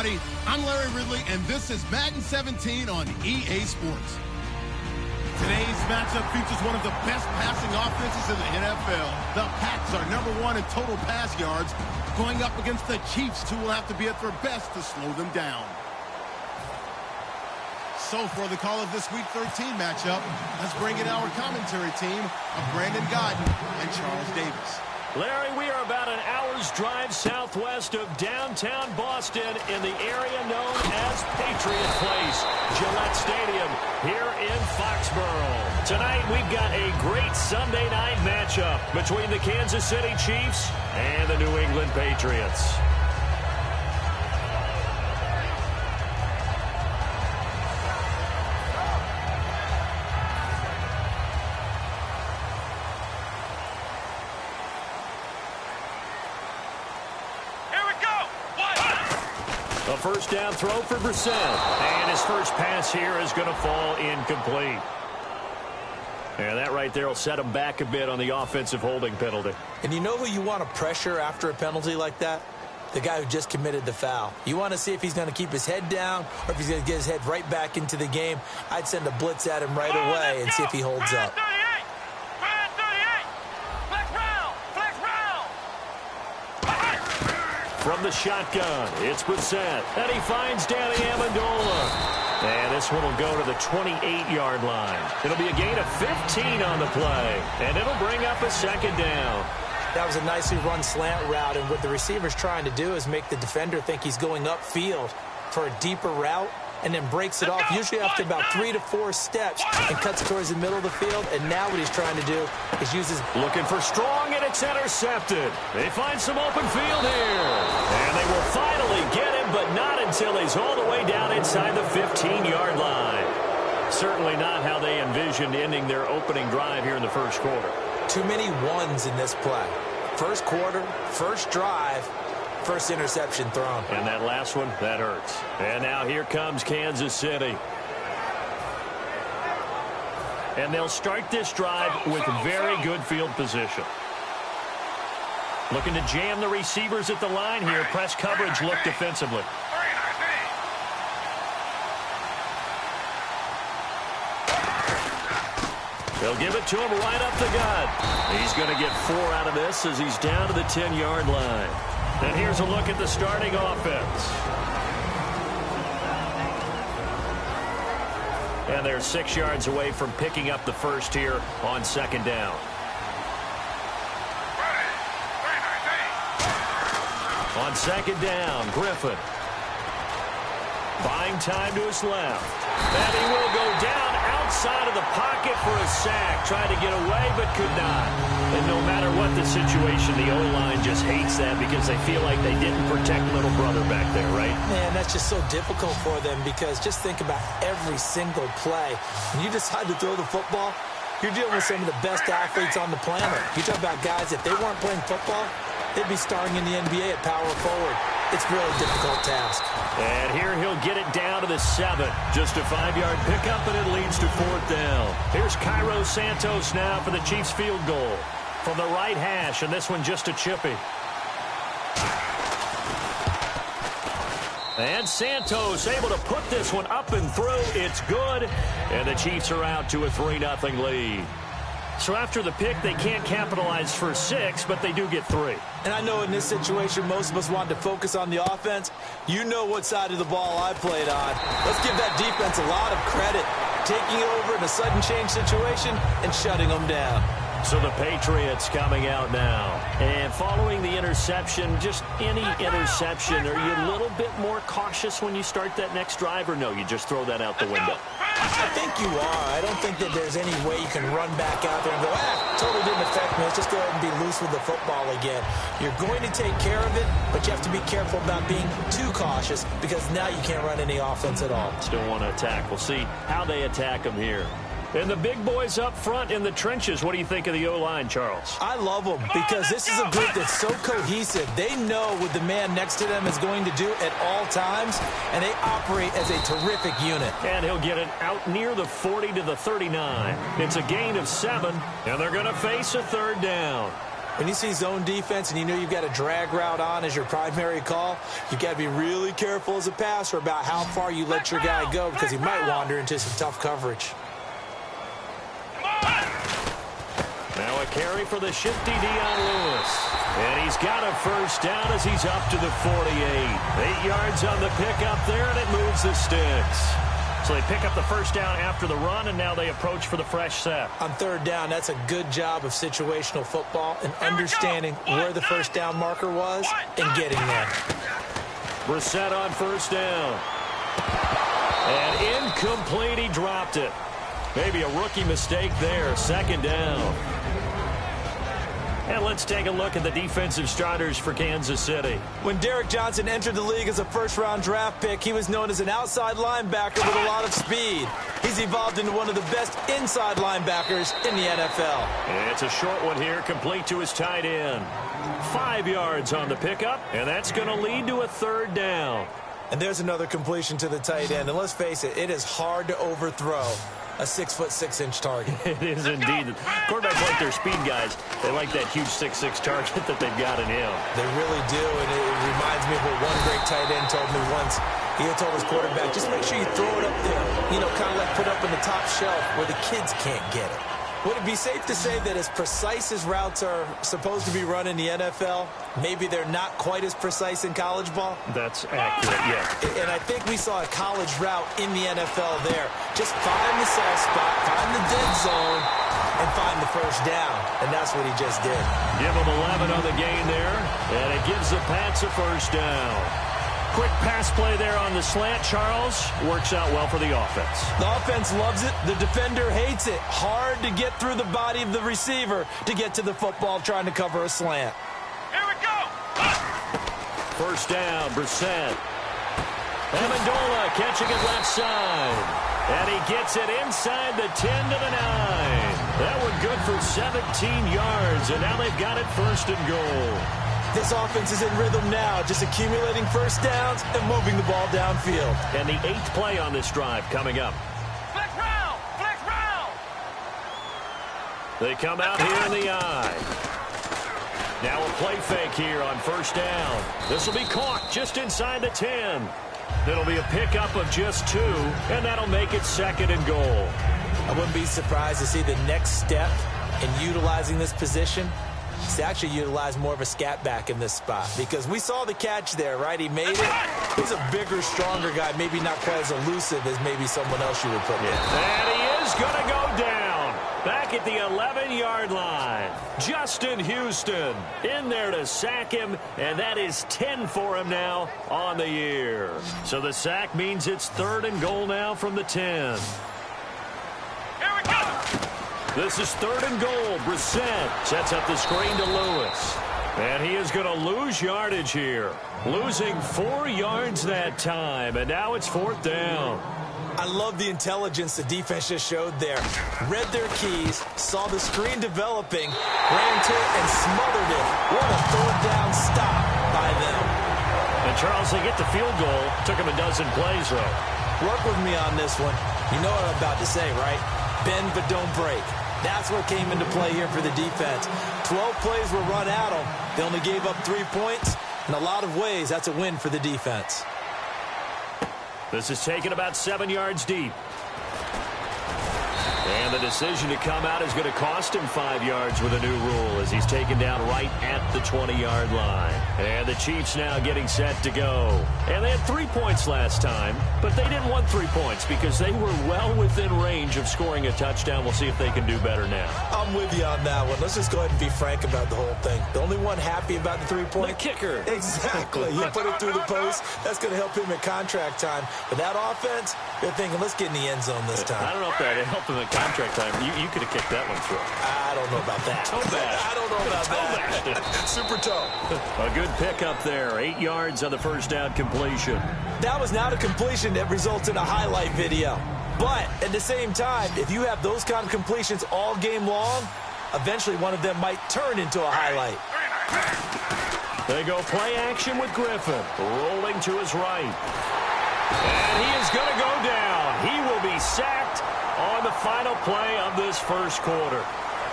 everybody. I'm Larry Ridley, and this is Madden 17 on EA Sports. Today's matchup features one of the best passing offenses in the NFL. The Pats are #1 in total pass yards, going up against the Chiefs, who will have to be at their best to slow them down. So for the call of this Week 13 matchup, let's bring in our commentary team of Brandon Godden and Charles Davis. Larry, we are about an hour's drive southwest of downtown Boston in the area known as Patriot Place, Gillette Stadium, here in Foxborough. Tonight, we've got a great Sunday night matchup between the Kansas City Chiefs and the New England Patriots. A first down throw for Brissett. And his first pass here is going to fall incomplete. And that right there will set him back a bit on the offensive holding penalty. And you know who you want to pressure after a penalty like that? The guy who just committed the foul. You want to see if he's going to keep his head down or if he's going to get his head right back into the game. I'd send a blitz at him right away and see if he holds up. From the shotgun, it's Brissett, and he finds Danny Amendola. And this one will go to the 28-yard line. It'll be a gain of 15 on the play, and it'll bring up a second down. That was a nicely run slant route, and what the receiver's trying to do is make the defender think he's going upfield for a deeper route, and then breaks it off, usually after about 3 to 4 steps, and cuts towards the middle of the field. And now what he's trying to do is use his... Looking for strong, and it's intercepted. They find some open field here. And they will finally get him, but not until he's all the way down inside the 15-yard line. Certainly not how they envisioned ending their opening drive here in the first quarter. Too many ones in this play. First quarter, first drive, first interception thrown. And that last one, that hurts. And now here comes Kansas City. And they'll start this drive with very good field position. Looking to jam the receivers at the line here. Press coverage look defensively. They'll give it to him right up the gut. He's going to get 4 out of this as he's down to the 10-yard line. And here's a look at the starting offense. And they're 6 yards away from picking up the first here on second down. On second down, Griffin. Buying time to his left. And he will go down outside of the pocket for a sack. Tried to get away, but could not. And no matter what the situation, the O-line just hates that because they feel like they didn't protect little brother back there, right? Man, that's just so difficult for them because just think about every single play. When you decide to throw the football, you're dealing with some of the best athletes on the planet. You talk about guys, if they weren't playing football, they'd be starring in the NBA at power forward. It's a really difficult task. And here he'll get it down to the 7. Just a 5-yard pickup, and it leads to 4th down. Here's Cairo Santos now for the Chiefs field goal. From the right hash, and this one just a chippy. And Santos able to put this one up and through. It's good. And the Chiefs are out to a 3-0 lead. So after the pick, they can't capitalize for 6, but they do get 3. And I know in this situation, most of us want to focus on the offense. You know what side of the ball I played on. Let's give that defense a lot of credit. Taking over in a sudden change situation and shutting them down. So the Patriots coming out now. And following the interception, just any interception, are you a little bit more cautious when you start that next drive, or no, you just throw that out the window? I think you are. I don't think that there's any way you can run back out there and go, totally didn't affect me. Let's just go ahead and be loose with the football again. You're going to take care of it, but you have to be careful about being too cautious because now you can't run any offense at all. Still want to attack. We'll see how they attack them here. And the big boys up front in the trenches. What do you think of the O-line, Charles? I love them because this is a group that's so cohesive. They know what the man next to them is going to do at all times, and they operate as a terrific unit. And he'll get it out near the 40 to the 39. It's a gain of 7, and they're going to face a 3rd down. When you see zone defense and you know you've got a drag route on as your primary call, you've got to be really careful as a passer about how far you let your guy go because he might wander into some tough coverage. Now a carry for the shifty Dion Lewis. And he's got a first down as he's up to the 48. 8 yards on the pickup there, and it moves the sticks. So they pick up the first down after the run, and now they approach for the fresh set. On third down, that's a good job of situational football and understanding where the first down marker was and getting there. Brissett on first down. And incomplete, he dropped it. Maybe a rookie mistake there, second down. And let's take a look at the defensive starters for Kansas City. When Derrick Johnson entered the league as a first-round draft pick, he was known as an outside linebacker with a lot of speed. He's evolved into one of the best inside linebackers in the NFL. And it's a short one here, complete to his tight end. 5 yards on the pickup, and that's going to lead to a third down. And there's another completion to the tight end. And let's face it, it is hard to overthrow a 6'6" target. It is indeed. Quarterbacks like their speed guys. They like that huge 6'6" target that they've got in him. They really do, and it reminds me of what one great tight end told me once. He had told his quarterback, just make sure you throw it up there, you know, kind of like put up in the top shelf where the kids can't get it. Would it be safe to say that as precise as routes are supposed to be run in the NFL, maybe they're not quite as precise in college ball? That's accurate, yeah. And I think we saw a college route in the NFL there. Just find the soft spot, find the dead zone, and find the first down. And that's what he just did. Give him 11 on the gain there, and it gives the Pats a first down. Quick pass play there on the slant, Charles. Works out well for the offense. The offense loves it. The defender hates it. Hard to get through the body of the receiver to get to the football trying to cover a slant. Here we go. First down, Brissett. Amendola catching it left side. And he gets it inside the 10 to the 9. That one good for 17 yards, and now they've got it first and goal. This offense is in rhythm now, just accumulating first downs and moving the ball downfield. And the 8th play on this drive coming up. Flex round. Flex round. They come out here in the eye. Now a play fake here on first down. This will be caught just inside the 10. It'll be a pickup of just 2, and that'll make it second and goal. I wouldn't be surprised to see the next step in utilizing this position is to actually utilize more of a scat back in this spot, because we saw the catch there, right? He made it. He's a bigger, stronger guy, maybe not quite as elusive as maybe someone else you would put in. And he is going to go down back at the 11-yard line. Justin Houston in there to sack him, and that is 10 for him now on the year. So the sack means it's third and goal now from the 10. Here we go. This is third and goal. Brissett sets up the screen to Lewis. And he is going to lose yardage here. Losing 4 yards that time, and now it's fourth down. I love the intelligence the defense just showed there. Read their keys, saw the screen developing, ran to it, and smothered it. What a third down stop by them. And Charles, they get the field goal. Took him a dozen plays, though. Work with me on this one. You know what I'm about to say, right? Bend but don't break. That's what came into play here for the defense. 12 plays were run at them. They only gave up 3 points. In a lot of ways, that's a win for the defense. This is taken about 7 yards deep. And the decision to come out is going to cost him 5 yards with a new rule as he's taken down right at the 20-yard line. And the Chiefs now getting set to go. And they had 3 points last time, but they didn't want 3 points because they were well within range of scoring a touchdown. We'll see if they can do better now. I'm with you on that one. Let's just go ahead and be frank about the whole thing. The only one happy about the 3-point? The kicker. Exactly. He put it through the post. That's going to help him at contract time. But that offense, they're thinking, let's get in the end zone this time. I don't know if that helped him at contract time. You could have kicked that one through. I don't know about that. Toe bash. I don't know about that. Super toe. A good pickup there. 8 yards on the first down completion. That was not a completion that results in a highlight video. But at the same time, if you have those kind of completions all game long, eventually one of them might turn into a highlight. They go play action with Griffin. Rolling to his right. And he is going to go down. He will be sacked on the final play of this first quarter.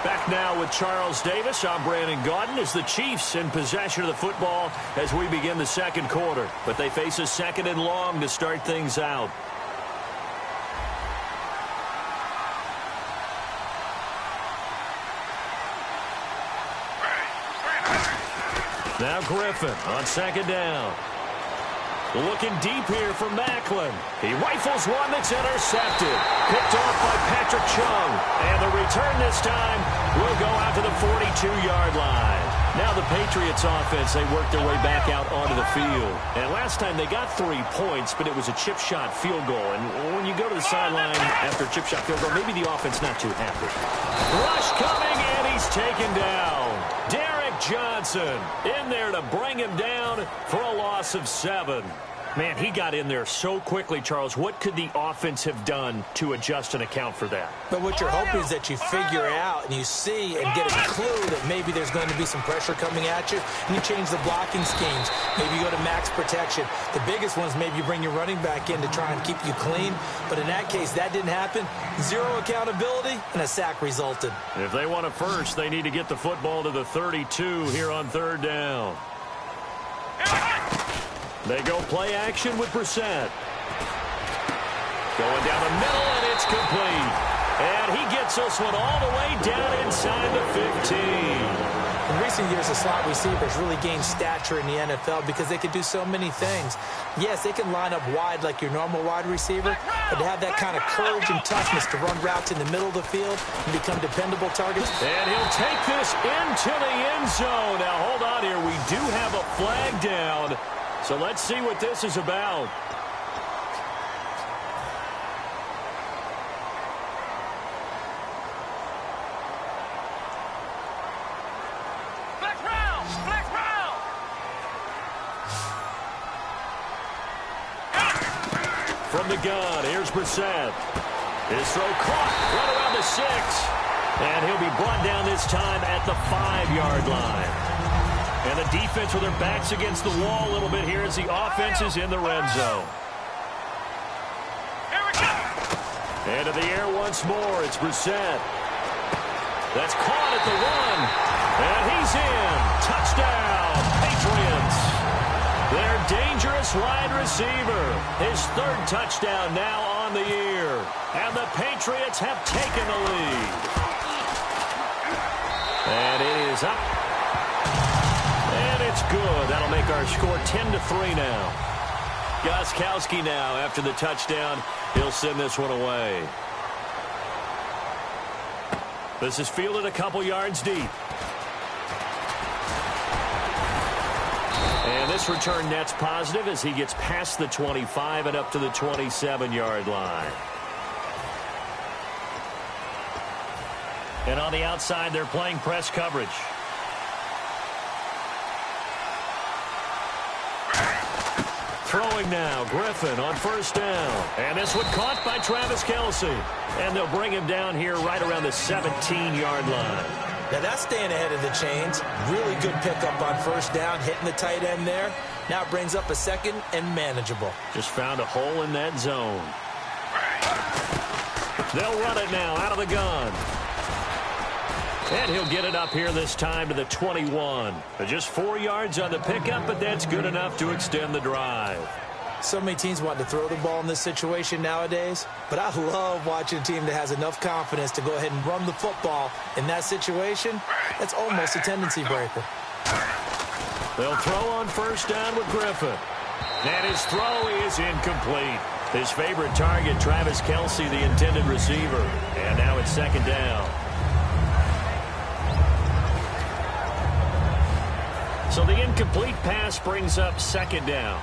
Back now with Charles Davis. I'm Brandon Gaudin as the Chiefs in possession of the football as we begin the second quarter. But they face a 2nd and long to start things out. Now Griffin on 2nd down. Looking deep here for Macklin. He rifles one that's intercepted. Picked off by Patrick Chung. And the return this time will go out to the 42-yard line. Now the Patriots offense, they work their way back out onto the field. And last time they got 3 points, but it was a chip shot field goal. And when you go to the sideline after a chip shot field goal, maybe the offense not too happy. Rush coming, and he's taken down. Johnson in there to bring him down for a loss of 7. Man, he got in there so quickly, Charles. What could the offense have done to adjust and account for that? But what you're hoping is that you figure out and you see and get a clue that maybe there's going to be some pressure coming at you, and you change the blocking schemes. Maybe you go to max protection. The biggest one is maybe you bring your running back in to try and keep you clean. But in that case, that didn't happen. 0 accountability, and a sack resulted. If they want a first, they need to get the football to the 32 here on 3rd down. They go play action with Brissett. Going down the middle, and it's complete. And he gets this one all the way down inside the 15. In recent years, the slot receivers really gained stature in the NFL because they could do so many things. Yes, they can line up wide like your normal wide receiver, but to have that kind of courage and toughness to run routes in the middle of the field and become dependable targets. And he'll take this into the end zone. Now, hold on here. We do have a flag down. So let's see what this is about. Flex round! Flex round! From the gun, here's Brissett. His throw caught right around the 6. And he'll be brought down this time at the 5-yard line. And the defense with their backs against the wall a little bit here as the offense is in the red zone. Here we go! Into the air once more. It's Brissett. That's caught at the 1. And he's in. Touchdown, Patriots. Their dangerous wide receiver. His 3rd touchdown now on the year. And the Patriots have taken the lead. And it is up. It's good. That'll make our score 10-3 now. Gostkowski now after the touchdown. He'll send this one away. This is fielded a couple yards deep. And this return net's positive as he gets past the 25 and up to the 27-yard line. And on the outside, they're playing press coverage. Throwing now, Griffin on 1st down. And this one caught by Travis Kelce. And they'll bring him down here right around the 17-yard line. Now that's staying ahead of the chains. Really good pickup on 1st down, hitting the tight end there. Now it brings up a 2nd and manageable. Just found a hole in that zone. They'll run it now out of the gun. And he'll get it up here this time to the 21. Just 4 yards on the pickup, but that's good enough to extend the drive. So many teams want to throw the ball in this situation nowadays, but I love watching a team that has enough confidence to go ahead and run the football in that situation. That's almost a tendency breaker. They'll throw on 1st down with Griffin. And his throw is incomplete. His favorite target, Travis Kelce, the intended receiver. And now it's 2nd down. So the incomplete pass brings up 2nd down.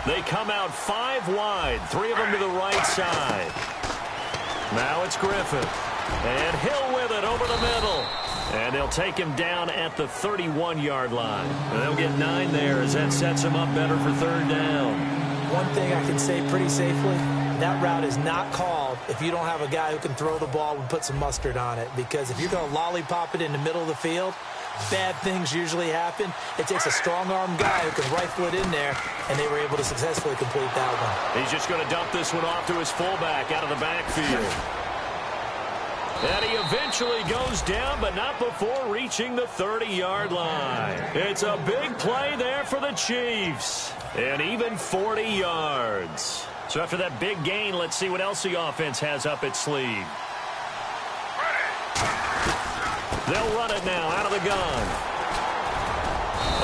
They come out 5 wide, 3 of them to the right side. Now it's Griffin. And Hill with it over the middle. And they'll take him down at the 31-yard line. And they'll get 9 there as that sets him up better for 3rd down. One thing I can say pretty safely, that route is not called if you don't have a guy who can throw the ball and put some mustard on it. Because if you're going to lollipop it in the middle of the field, bad things usually happen. It takes a strong-arm guy who can rifle it in there, and they were able to successfully complete that one. He's just going to dump this one off to his fullback out of the backfield. And he eventually goes down, but not before reaching the 30-yard line. It's a big play there for the Chiefs. And even 40 yards. So after that big gain, let's see what else the offense has up its sleeve. They'll run it now out of the gun.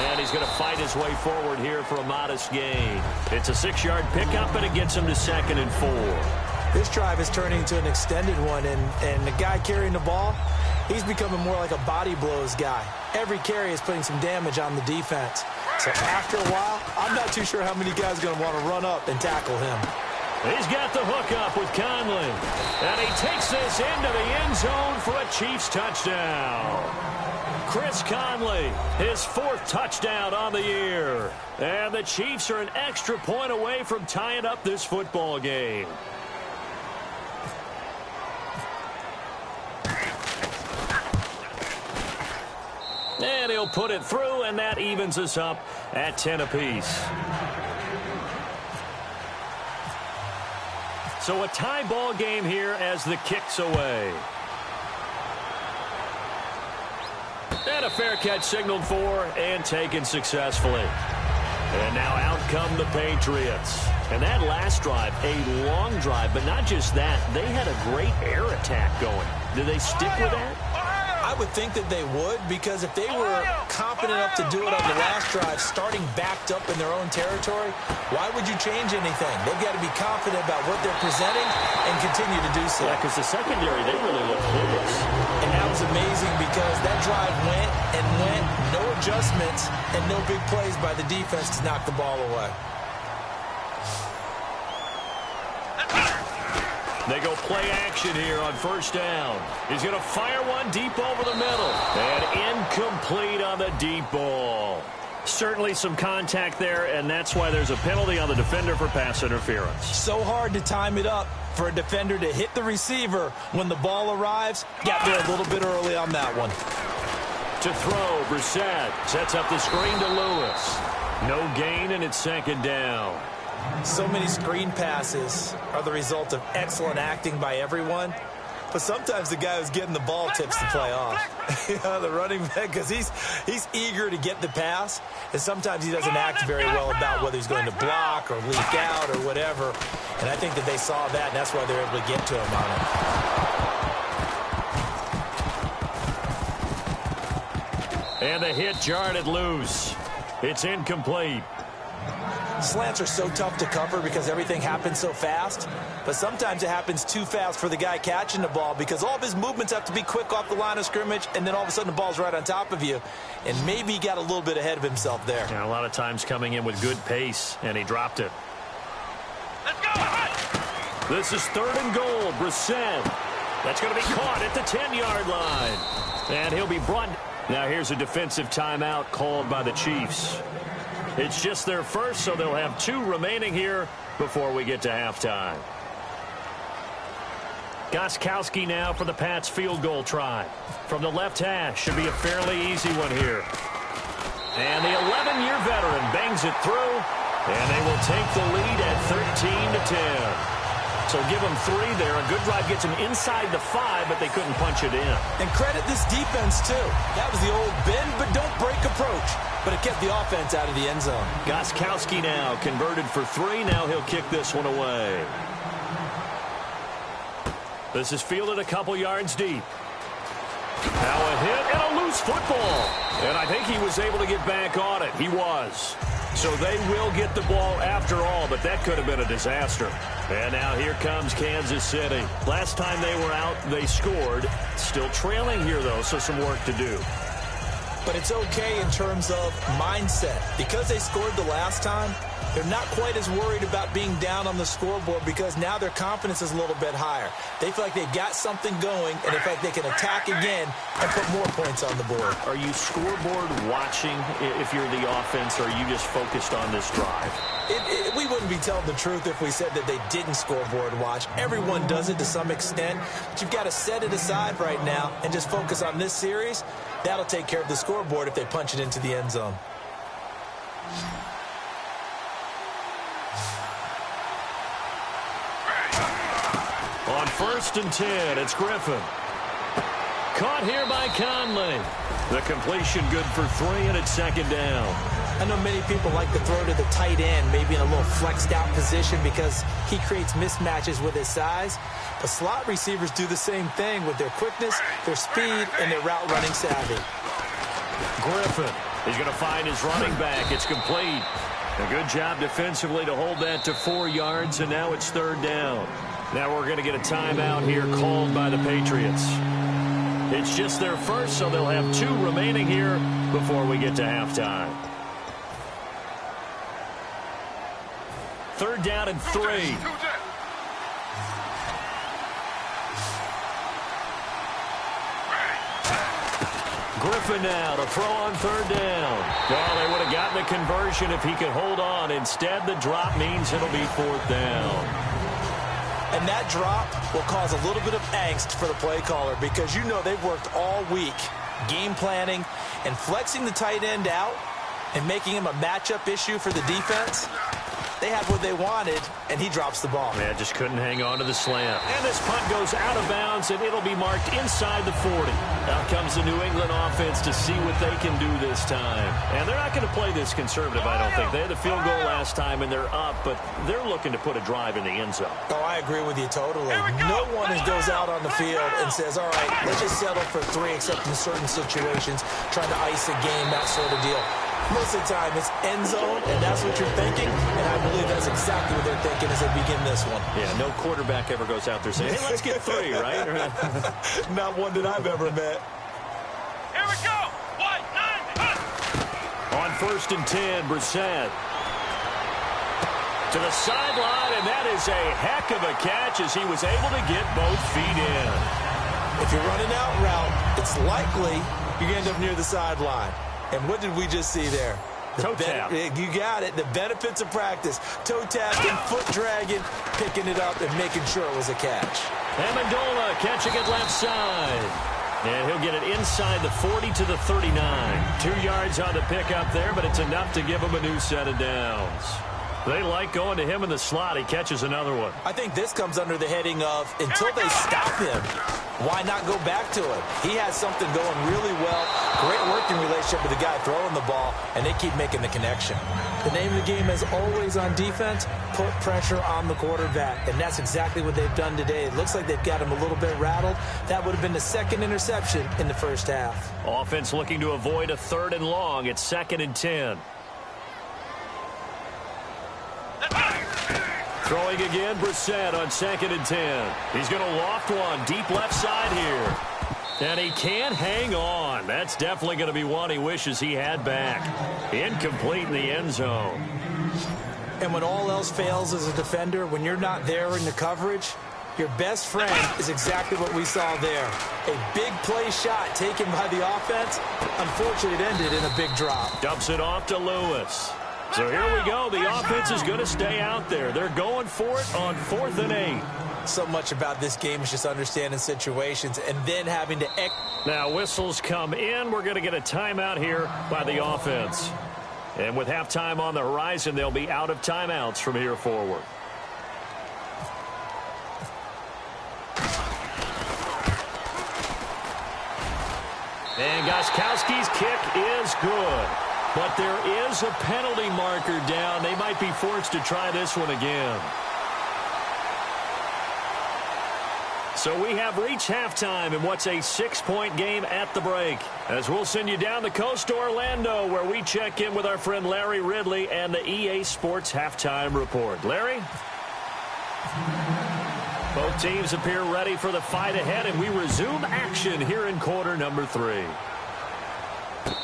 And he's going to fight his way forward here for a modest gain. It's a 6-yard pickup, and it gets him to 2nd and 4. This drive is turning into an extended one, and the guy carrying the ball, he's becoming more like a body blows guy. Every carry is putting some damage on the defense. So after a while, I'm not too sure how many guys are going to want to run up and tackle him. He's got the hook up with Conley. And he takes this into the end zone for a Chiefs touchdown. Chris Conley, his 4th touchdown on the year. And the Chiefs are an extra point away from tying up this football game. And he'll put it through, and that evens us up at 10 apiece. So a tie ball game here as the kick's away. And a fair catch signaled for and taken successfully. And now out come the Patriots. And that last drive, a long drive, but not just that. They had a great air attack going. Did they stick with that? I would think that they would, because if they were confident enough to do it on the last drive, starting backed up in their own territory, why would you change anything? They've got to be confident about what they're presenting and continue to do so. Yeah, because the secondary, they really look clueless. And that was amazing because that drive went and went, no adjustments, and no big plays by the defense to knock the ball away. They go play action here on 1st down. He's going to fire one deep over the middle. And incomplete on the deep ball. Certainly some contact there, and that's why there's a penalty on the defender for pass interference. So hard to time it up for a defender to hit the receiver when the ball arrives. Got there a little bit early on that one. To throw, Brissett sets up the screen to Lewis. No gain, and it's 2nd down. So many screen passes are the result of excellent acting by everyone. But sometimes the guy who's getting the ball tips the play off. The running back, because he's eager to get the pass. And sometimes he doesn't act very well about whether he's going to block or leak out or whatever. And I think that they saw that, and that's why they were able to get to him on it. And the hit jarred it loose. It's incomplete. Slants are so tough to cover because everything happens so fast. But sometimes it happens too fast for the guy catching the ball because all of his movements have to be quick off the line of scrimmage, and then all of a sudden the ball's right on top of you. And maybe he got a little bit ahead of himself there. Yeah, a lot of times coming in with good pace, and he dropped it. Let's go! This is 3rd and goal. Brissett. That's going to be caught at the 10-yard line. And he'll be brought. Now here's a defensive timeout called by the Chiefs. It's just their first, so they'll have 2 remaining here before we get to halftime. Gostkowski now for the Pats field goal try. From the left hash, should be a fairly easy one here. And the 11-year veteran bangs it through, and they will take the lead at 13-10. So give them 3 there. A good drive gets them inside the 5, but they couldn't punch it in. And credit this defense, too. That was the old bend but don't break approach. But it kept the offense out of the end zone. Gostkowski now converted for 3. Now he'll kick this one away. This is fielded a couple yards deep. Now a hit and a loose football. And I think he was able to get back on it. He was. So they will get the ball after all, but that could have been a disaster. And now here comes Kansas City. Last time they were out, they scored. Still trailing here, though, so some work to do. But it's okay in terms of mindset. Because they scored the last time, they're not quite as worried about being down on the scoreboard because now their confidence is a little bit higher. They feel like they've got something going, and they feel like they can attack again and put more points on the board. Are you scoreboard watching if you're the offense, or are you just focused on this drive? We wouldn't be telling the truth if we said that they didn't scoreboard watch. Everyone does it to some extent, but you've got to set it aside right now and just focus on this series. That'll take care of the scoreboard if they punch it into the end zone. On 1st and 10, it's Griffin. Caught here by Conley. The completion good for 3, and it's second down. I know many people like to throw to the tight end, maybe in a little flexed out position because he creates mismatches with his size. But slot receivers do the same thing with their quickness, their speed, and their route running savvy. Griffin is going to find his running back. It's complete. A good job defensively to hold that to 4 yards, and now it's third down. Now we're going to get a timeout here called by the Patriots. It's just their first, so they'll have 2 remaining here before we get to halftime. Third down and 3. Griffin now to throw on third down. Well, they would have gotten the conversion if he could hold on. Instead, the drop means it'll be fourth down. And that drop will cause a little bit of angst for the play caller because you know they've worked all week game planning and flexing the tight end out and making him a matchup issue for the defense. They have what they wanted, and he drops the ball. Yeah, just couldn't hang on to the slant. And this punt goes out of bounds, and it'll be marked inside the 40. Out comes the New England offense to see what they can do this time. And they're not going to play this conservative, I don't think. They had the field goal last time, and they're up, but they're looking to put a drive in the end zone. Oh, I agree with you totally. No one goes out on the field and says, all right, let's just settle for 3, except in certain situations, trying to ice a game, that sort of deal. Most of the time, it's end zone, and that's what you're thinking, and I believe that's exactly what they're thinking as they begin this one. Yeah, no quarterback ever goes out there saying, hey, let's get 3, right? Not one that I've ever met. Here we go. 1, 9, On first and 10, Brissett. To the sideline, and that is a heck of a catch as he was able to get both feet in. If you're running out route, it's likely you end up near the sideline. And what did we just see there? Toe tap. You got it. The benefits of practice. Toe tapping, foot dragging, picking it up, and making sure it was a catch. Amendola catching it left side. And he'll get it inside the 40 to the 39. 2 yards on the pickup there, but it's enough to give him a new set of downs. They like going to him in the slot. He catches another one. I think this comes under the heading of until they stop him, why not go back to it? He has something going really well. Great working relationship with the guy throwing the ball, and they keep making the connection. The name of the game is always on defense, put pressure on the quarterback, and that's exactly what they've done today. It looks like they've got him a little bit rattled. That would have been the second interception in the first half. Offense looking to avoid a 3rd and long. It's 2nd and 10. Throwing again, Brissett on 2nd and 10. He's going to loft one deep left side here. And he can't hang on. That's definitely going to be one he wishes he had back. Incomplete in the end zone. And when all else fails as a defender, when you're not there in the coverage, your best friend is exactly what we saw there. A big play shot taken by the offense. Unfortunately, it ended in a big drop. Dumps it off to Lewis. So here we go. The offense is going to stay out there. They're going for it on 4th and 8. So much about this game is just understanding situations and then having to... Now whistles come in. We're going to get a timeout here by the offense. And with halftime on the horizon, they'll be out of timeouts from here forward. And Gostkowski's kick is good. But there is a penalty marker down. They might be forced to try this one again. So we have reached halftime in what's a 6-point game at the break. As we'll send you down the coast to Orlando, where we check in with our friend Larry Ridley and the EA Sports Halftime Report. Larry? Both teams appear ready for the fight ahead, and we resume action here in quarter number 3.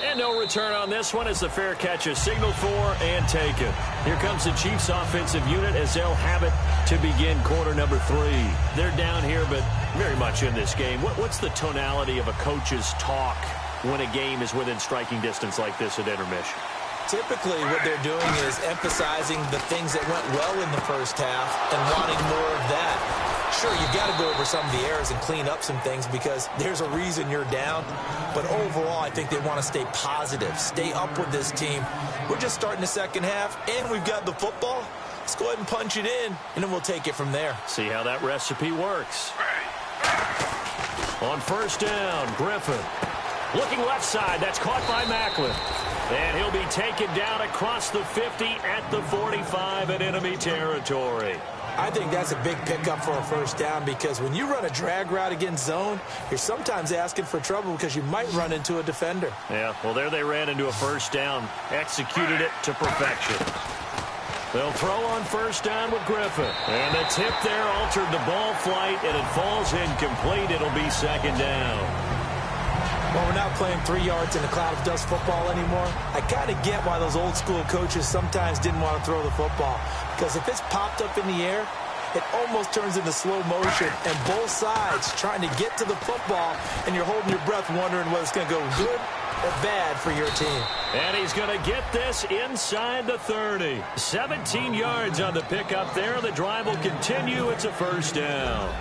And no return on this one as the fair catch is signaled for and taken. Here comes the Chiefs offensive unit as they'll have it to begin quarter number 3. They're down here, but very much in this game. What's the tonality of a coach's talk when a game is within striking distance like this at intermission? Typically, what they're doing is emphasizing the things that went well in the first half and wanting more of that. Sure, you've got to go over some of the errors and clean up some things because there's a reason you're down. But overall, I think they want to stay positive, stay up with this team. We're just starting the second half, and we've got the football. Let's go ahead and punch it in, and then we'll take it from there. See how that recipe works. On first down, Griffin. Looking left side. That's caught by Macklin. And he'll be taken down across the 50 at the 45 in enemy territory. I think that's a big pickup for a first down because when you run a drag route against zone, you're sometimes asking for trouble because you might run into a defender. Yeah, well, there they ran into a first down. Executed it to perfection. They'll throw on first down with Griffin. And the tip there altered the ball flight, and it falls incomplete. It'll be second down. Well, we're not playing 3 yards in a cloud of dust football anymore. I kind of get why those old school coaches sometimes didn't want to throw the football. Because if it's popped up in the air, it almost turns into slow motion. And both sides trying to get to the football, and you're holding your breath wondering whether it's going to go good or bad for your team. And he's going to get this inside the 30. 17 yards on the pickup there. The drive will continue. It's a first down.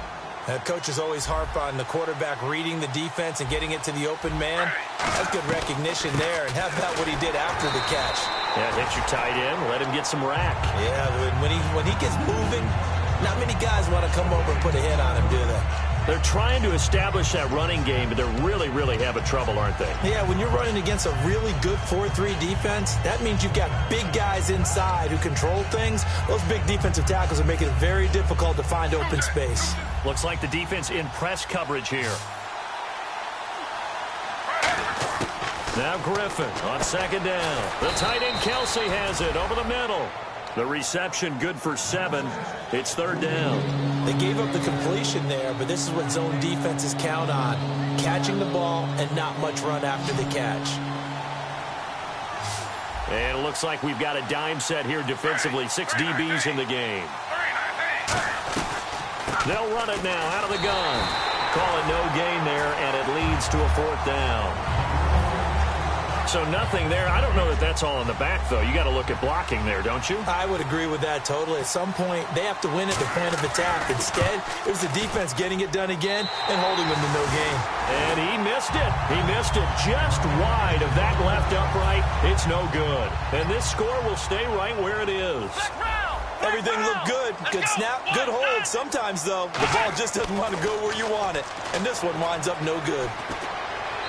Coaches always harp on the quarterback reading the defense and getting it to the open man. That's good recognition there. And how about what he did after the catch? Yeah, hit your tight end. Let him get some rack. Yeah, when he gets moving, not many guys want to come over and put a hit on him, do they? They're trying to establish that running game, but they're really having trouble, aren't they? Yeah, when you're running against a really good 4-3 defense, that means you've got big guys inside who control things. Those big defensive tackles are making it very difficult to find open space. Looks like the defense in press coverage here. Now Griffin on second down. The tight end Kelsey has it over the middle. The reception good for 7. It's third down. They gave up the completion there, but this is what zone defenses count on. Catching the ball and not much run after the catch. And it looks like we've got a dime set here defensively. 6 DBs in the game. They'll run it now out of the gun. Call it no gain there, and it leads to a fourth down. So nothing there. I don't know that that's all in the back, though. You got to look at blocking there, don't you? I would agree with that totally. At some point, they have to win at the point of attack. Instead, it was the defense getting it done again and holding them to no gain. And he missed it. He missed it just wide of that left upright. It's no good. And this score will stay right where it is. Everything looked good. Good snap, good hold. Sometimes, though, the ball just doesn't want to go where you want it. And this one winds up no good.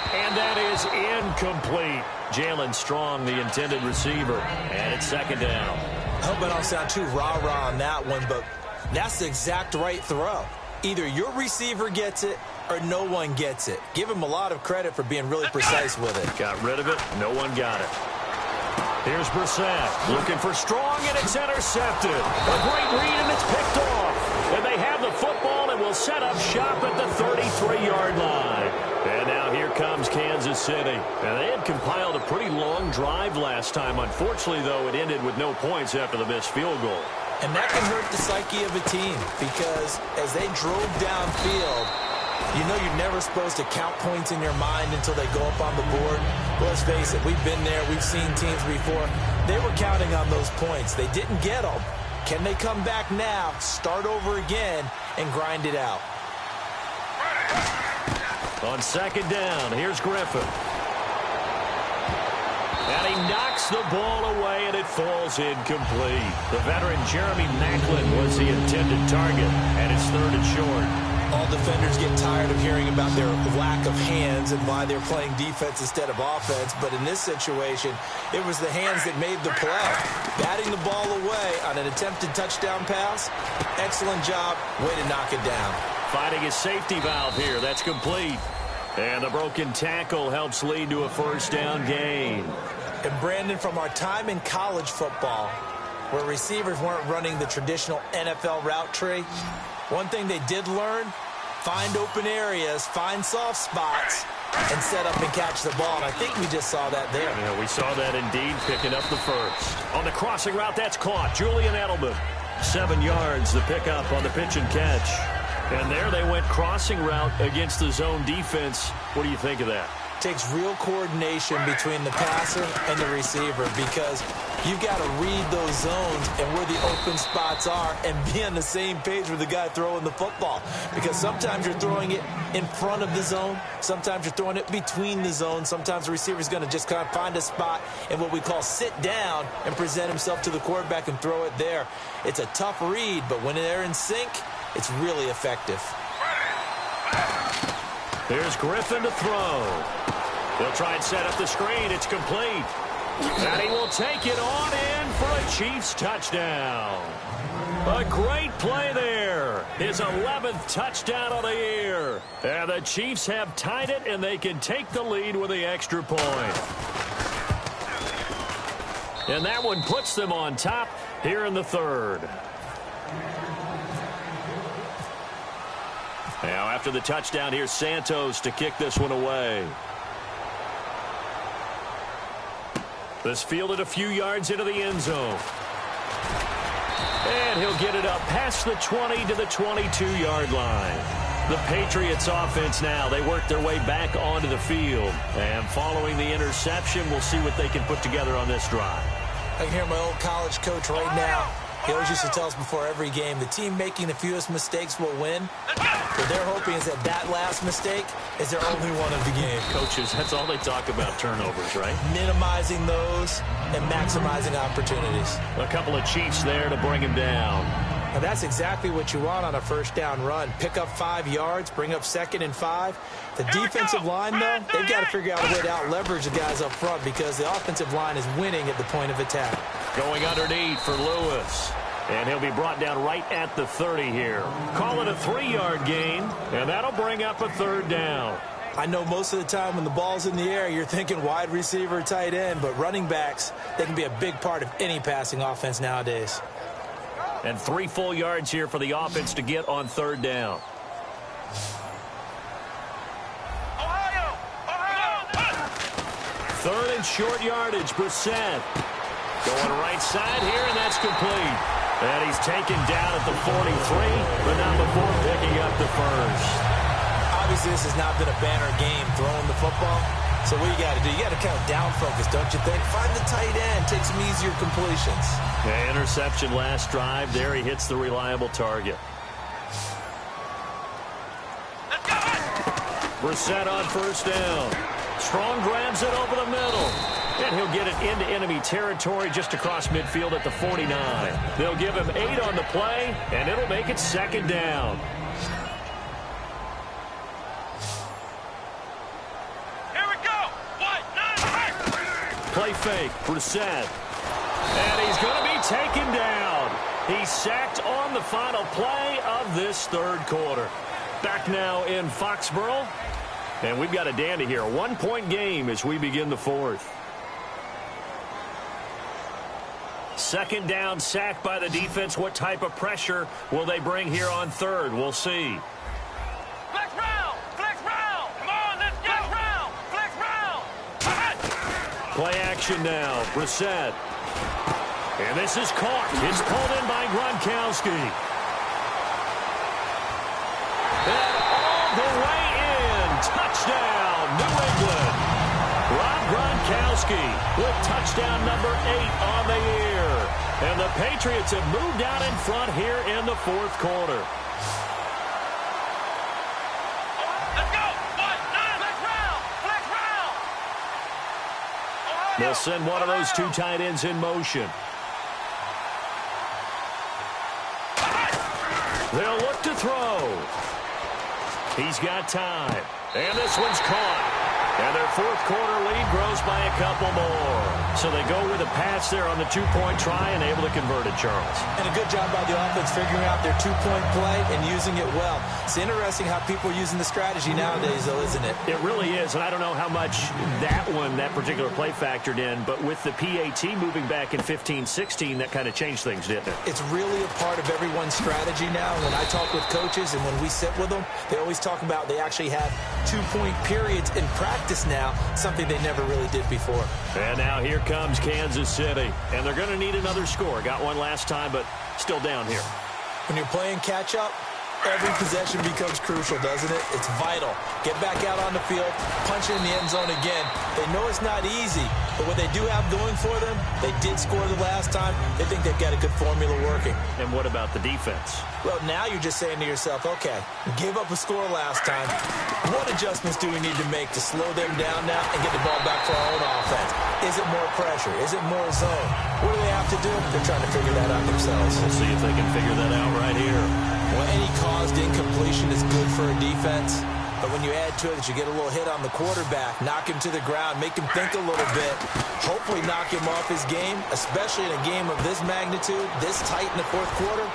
And that is incomplete. Jalen Strong, the intended receiver. And it's second down. I hope I don't sound too rah-rah on that one, but that's the exact right throw. Either your receiver gets it or no one gets it. Give him a lot of credit for being really precise with it. Got rid of it. No one got it. Here's Brissett looking for Strong, and it's intercepted. A great read, and it's picked off. And they have the football and will set up shop at the 33-yard line. And now here comes Kansas City. And they had compiled a pretty long drive last time. Unfortunately, though, it ended with no points after the missed field goal. And that can hurt the psyche of a team because as they drove downfield, you know you're never supposed to count points in your mind until they go up on the board. Well, let's face it, we've been there. We've seen teams before. They were counting on those points. They didn't get them. Can they come back now, start over again, and grind it out? On second down, here's Griffin. And he knocks the ball away, and it falls incomplete. The veteran Jeremy Macklin was the intended target, and it's third and short. All defenders get tired of hearing about their lack of hands and why they're playing defense instead of offense. But in this situation, it was the hands that made the play. Batting the ball away on an attempted touchdown pass. Excellent job. Way to knock it down. Finding his safety valve here. That's complete. And the broken tackle helps lead to a first down gain. And Brandon, from our time in college football, where receivers weren't running the traditional NFL route tree, one thing they did learn, find open areas, find soft spots, and set up and catch the ball. And I think we just saw that there. Yeah, we saw that indeed, picking up the first. On the crossing route, that's caught. Julian Edelman. 7 yards, the pickup on the pitch and catch. And there they went crossing route against the zone defense. What do you think of that? Takes real coordination between the passer and the receiver because you've got to read those zones and where the open spots are and be on the same page with the guy throwing the football. Because sometimes you're throwing it in front of the zone. Sometimes you're throwing it between the zones. Sometimes the receiver's going to just kind of find a spot and what we call sit down and present himself to the quarterback and throw it there. It's a tough read, but when they're in sync, it's really effective. Here's Griffin to throw. He'll try and set up the screen. It's complete. And he will take it on in for a Chiefs touchdown. A great play there. His 11th touchdown of the year. And the Chiefs have tied it, and they can take the lead with the extra point. And that one puts them on top here in the third. Now, after the touchdown, here's Santos to kick this one away. This fielded a few yards into the end zone. And he'll get it up past the 20 to the 22-yard line. The Patriots offense now, they work their way back onto the field. And following the interception, we'll see what they can put together on this drive. I can hear my old college coach right now. He always used to tell us before every game, the team making the fewest mistakes will win. What they're hoping is that last mistake is their only one of the game. Coaches, that's all they talk about, turnovers, right? Minimizing those and maximizing opportunities. A couple of Chiefs there to bring him down. And that's exactly what you want on a first down run. Pick up 5 yards, bring up 2nd and 5. The defensive line, though, they've got to figure out a way to out-leverage the guys up front because the offensive line is winning at the point of attack. Going underneath for Lewis. And he'll be brought down right at the 30 here. Call it a 3-yard gain, and that'll bring up a 3rd down. I know most of the time when the ball's in the air, you're thinking wide receiver, tight end, but running backs, they can be a big part of any passing offense nowadays. And 3 full yards here for the offense to get on 3rd down. Ohio! 3rd and short yardage, Brissett. Going right side here, and that's complete. And he's taken down at the 43, but not before picking up the first. Obviously, this has not been a banner game throwing the football. So what you got to do, you got to kind of down focus, don't you think? Find the tight end, take some easier completions. Yeah, interception last drive. There he hits the reliable target. Brissett on 1st down. Strong grabs it over the middle. And he'll get it into enemy territory just across midfield at the 49. They'll give him 8 on the play, and it'll make it 2nd down. Here we go! 1, 9, Play fake, Brissett. And he's going to be taken down. He's sacked on the final play of this 3rd quarter. Back now in Foxborough. And we've got a dandy here. A 1-point game as we begin the 4th. 2nd down, sack by the defense. What type of pressure will they bring here on 3rd? We'll see. flex round! Flex round! Come on, let's go! Flex round! Flex round! Play action now. Brissett. And this is caught. It's pulled in by Gronkowski. And all the way in. Touchdown, New England. Rob Gronkowski with touchdown number 8 on the year. And the Patriots have moved out in front here in the 4th quarter. Let's go! 1, 9, flex round! Flex round! They'll send one of those 2 tight ends in motion. They'll look to throw. He's got time. And this one's caught. And their 4th quarter lead grows by a couple more. So they go with a pass there on the 2-point try and able to convert it, Charles. And a good job by the offense figuring out their 2-point play and using it well. It's interesting how people are using the strategy nowadays, though, isn't it? It really is, and I don't know how much that particular play factored in, but with the PAT moving back in 15-16, that kind of changed things, didn't it? It's really a part of everyone's strategy now. When I talk with coaches and when we sit with them, they always talk about they actually have 2-point periods in practice now, something they never really did before. And now here comes Kansas City, and they're going to need another score. Got one last time, but still down here. When you're playing catch-up, every possession becomes crucial, doesn't it? It's vital. Get back out on the field, punch it in the end zone again. They know it's not easy, but what they do have going for them, they did score the last time. They think they've got a good formula working. And what about the defense? Well, now you're just saying to yourself, okay, gave up a score last time. What adjustments do we need to make to slow them down now and get the ball back for our own offense? Is it more pressure? Is it more zone? What do they have to do? They're trying to figure that out themselves. We'll see if they can figure that out right here. Well, any caused incompletion is good for a defense. But when you add to it that you get a little hit on the quarterback, knock him to the ground, make him think a little bit, hopefully knock him off his game, especially in a game of this magnitude, this tight in the fourth quarter,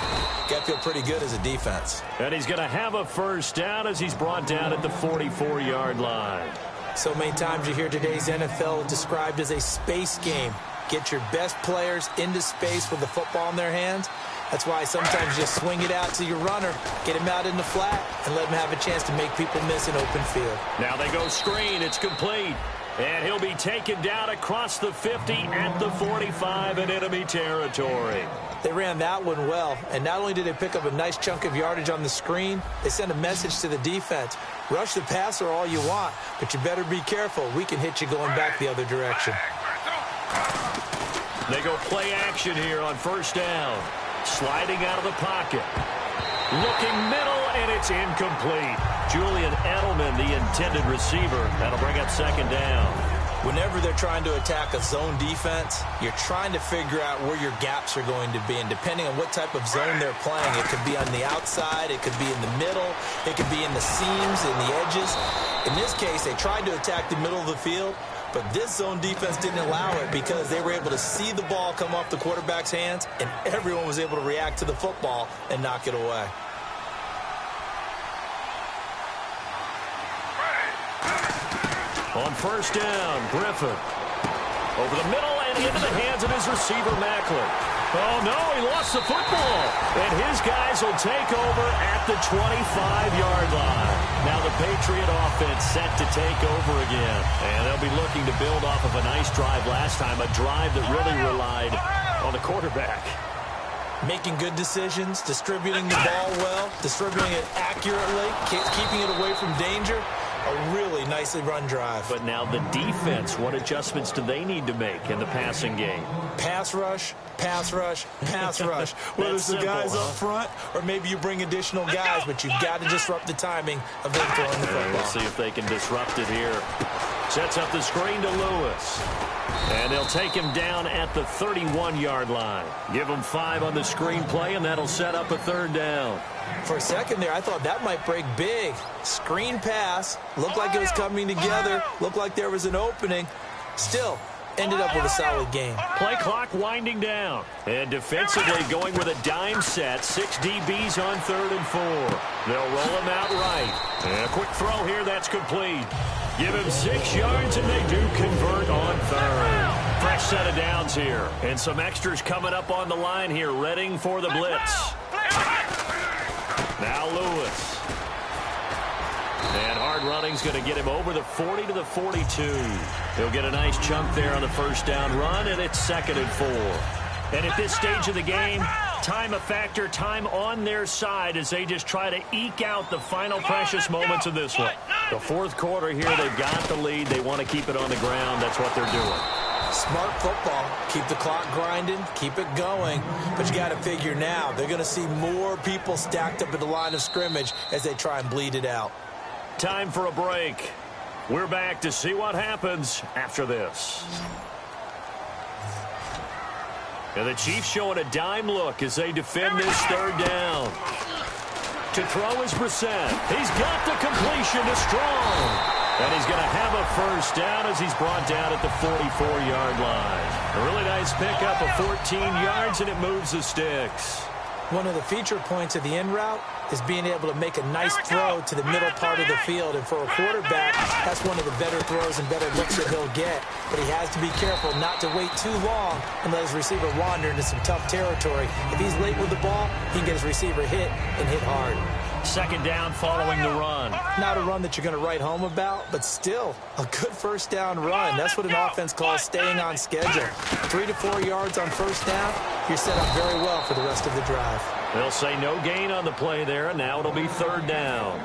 got to feel pretty good as a defense. And he's going to have a first down as he's brought down at the 44-yard line. So many times you hear today's NFL described as a space game. Get your best players into space with the football in their hands. That's why sometimes you just swing it out to your runner, get him out in the flat, and let him have a chance to make people miss an open field. Now they go screen. It's complete. And he'll be taken down across the 50 at the 45 in enemy territory. They ran that one well, and not only did they pick up a nice chunk of yardage on the screen, they sent a message to the defense. Rush the passer all you want, but you better be careful. We can hit you going back the other direction. They go play action here on first down. Sliding out of the pocket. Looking middle, and it's incomplete. Julian Edelman, the intended receiver. That'll bring up second down. Whenever they're trying to attack a zone defense, you're trying to figure out where your gaps are going to be. And depending on what type of zone they're playing, it could be on the outside, it could be in the middle, it could be in the seams, in the edges. In this case, they tried to attack the middle of the field, but this zone defense didn't allow it because they were able to see the ball come off the quarterback's hands, and everyone was able to react to the football and knock it away. On first down, Griffin. Over the middle and into the hands of his receiver, Macklin. Oh, no, he lost the football. And his guys will take over at the 25-yard line. Now the Patriot offense set to take over again. And they'll be looking to build off of a nice drive last time, a drive that really relied on the quarterback. Making good decisions, distributing the ball well, distributing it accurately, keeping it away from danger. A really nicely run drive. But now the defense, what adjustments do they need to make in the passing game? Pass rush, pass rush, pass rush. Whether it's the guys up front or maybe you bring additional guys, but you've got to disrupt the timing of them throwing the football. We'll see if they can disrupt it here. Sets up the screen to Lewis. And they'll take him down at the 31-yard line. Give him 5 on the screenplay, and that'll set up a third down. For a second there, I thought that might break big. Screen pass. Looked like it was coming together. Looked like there was an opening. Still, ended up with a solid game. Play clock winding down. And defensively going with a dime set. 6 DBs on 3rd and 4. They'll roll him out right. And a quick throw here, that's complete. Give him 6 yards, and they do convert on 3rd. Fresh set of downs here. And some extras coming up on the line here, readying for the blitz. Now Lewis. And hard running's going to get him over the 40 to the 42. He'll get a nice chunk there on the first down run, and it's 2nd and 4. And at this stage of the game, time a factor, time on their side as they just try to eke out the final precious moments of this one. The fourth quarter here, they've got the lead. They want to keep it on the ground. That's what they're doing. Smart football. Keep the clock grinding. Keep it going. But you got to figure now, they're going to see more people stacked up at the line of scrimmage as they try and bleed it out. Time for a break. We're back to see what happens after this. And the Chiefs showing a dime look as they defend this third down. To throw is Brissett. He's got the completion to Strong. And he's going to have a first down as he's brought down at the 44-yard line. A really nice pickup of 14 yards, and it moves the sticks. One of the feature points of the in route is being able to make a nice throw to the middle part of the field. And for a quarterback, that's one of the better throws and better looks that he'll get. But he has to be careful not to wait too long and let his receiver wander into some tough territory. If he's late with the ball, he can get his receiver hit and hit hard. Second down following the run. Not a run that you're going to write home about, but still a good first down run. That's what an offense calls staying on schedule. 3 to 4 yards on first down, you're set up very well for the rest of the drive. They'll say no gain on the play there, and now it'll be third down.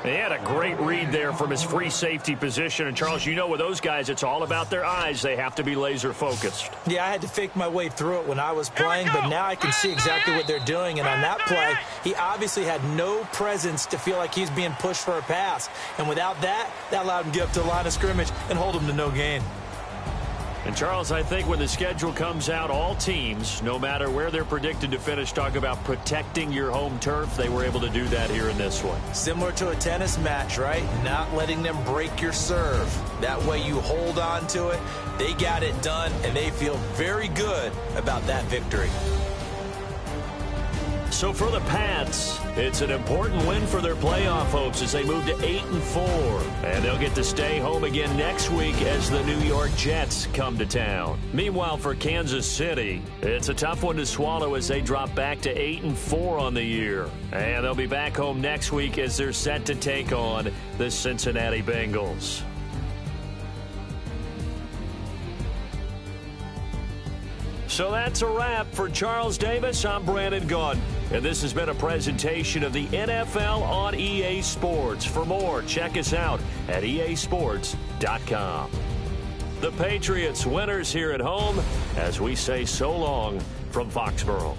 He had a great read there from his free safety position. And, Charles, you know with those guys, it's all about their eyes. They have to be laser-focused. Yeah, I had to fake my way through it when I was playing, but now I can see exactly what they're doing. And on that play, he obviously had no presence to feel like he's being pushed for a pass. And without that, that allowed him to get up to the line of scrimmage and hold him to no gain. And, Charles, I think when the schedule comes out, all teams, no matter where they're predicted to finish, talk about protecting your home turf. They were able to do that here in this one. Similar to a tennis match, right? Not letting them break your serve. That way you hold on to it. They got it done, and they feel very good about that victory. So for the Pats, it's an important win for their playoff hopes as they move to 8-4. And they'll get to stay home again next week as the New York Jets come to town. Meanwhile, for Kansas City, it's a tough one to swallow as they drop back to 8-4 on the year. And they'll be back home next week as they're set to take on the Cincinnati Bengals. So that's a wrap. For Charles Davis, I'm Brandon Gaudin. And this has been a presentation of the NFL on EA Sports. For more, check us out at easports.com. The Patriots winners here at home as we say so long from Foxborough.